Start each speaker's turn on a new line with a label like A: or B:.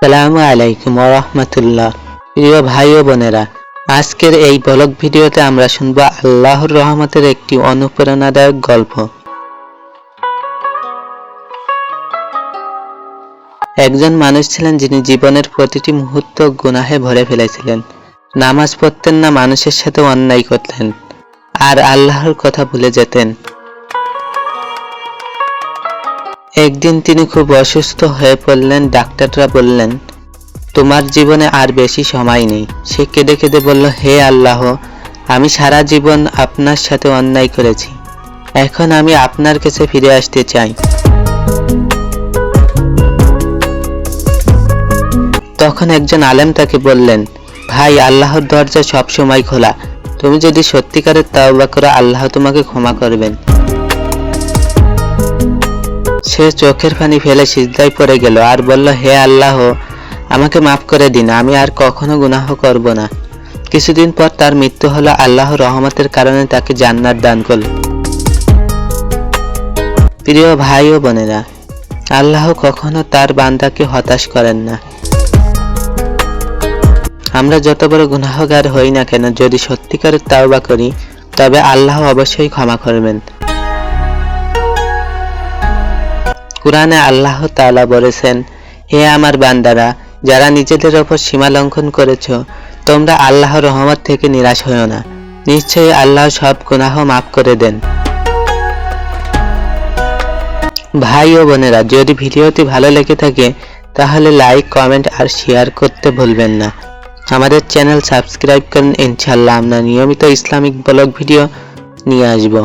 A: আসসালামু আলাইকুম ওয়া রাহমাতুল্লাহ। প্রিয় ভাই ও বোনেরা, আজকের এই ব্লগ ভিডিওতে আমরা শুনবো আল্লাহর রহমতের একটি অনুপ্রেরণাদায়ক গল্প। একজন মানুষ ছিলেন যিনি জীবনের প্রতিটি মুহূর্ত গুনাহে ভরে ফেলেছিলেন। নামাজ পড়তেন না, মানুষের সাথে অন্যায় করতেন, আর আল্লাহর কথা ভুলে যেতেন। একদিন তিনি খুব অসুস্থ হয়ে পড়লেন। ডাক্তাররা বললেন, তোমার জীবনে আর বেশি সময় নেই। সে কেঁদে কেঁদে বলল, হে আল্লাহ, আমি সারা জীবন আপনার সাথে অন্যায় করেছি। এখন আমি আপনার কাছে ফিরে আসতে চাই। তখন একজন আলেম তাকে বললেন, ভাই, আল্লাহর দরজা সবসময় খোলা। তুমি যদি সত্যিকারের তাওবা করো, আল্লাহ তোমাকে ক্ষমা করবেন। সে চোখের পানি ফেলে সিজদায় পড়ে গেল আর বলল, হে আল্লাহ, আমাকে মাফ করে দিন, আমি আর কখনো গুনাহ করব না। কিছুদিন পর তার মৃত্যু হলো। আল্লাহর রহমতের কারণে তাকে জান্নাত দান করল। প্রিয় ভাই ও বোনেরা, আল্লাহ কখনো তার বান্দাকে হতাশ করেন না। আমরা যত বড় গুনাহগার হই না কেন, যদি সত্যিকারের তাওবা করি, তবে আল্লাহ অবশ্যই ক্ষমা করবেন। কুরআনে আল্লাহ তাআলা বলেছেন, হে আমার বান্দারা, যারা নিজেদের ওপর সীমা লঙ্ঘন করেছ, তোমরা আল্লাহর রহমত থেকে নিরাশ হও না। নিশ্চয়ই আল্লাহ সব গুনাহ মাফ করে দেন। ভাই ও বোনেরা, যদি ভিডিওটি ভালো লেগে থাকে তাহলে লাইক, কমেন্ট আর শেয়ার করতে ভুলবেন না। আমাদের চ্যানেল সাবস্ক্রাইব করুন। ইনশাআল্লাহ আমরা নিয়মিত ইসলামিক ব্লগ ভিডিও নিয়ে আসব।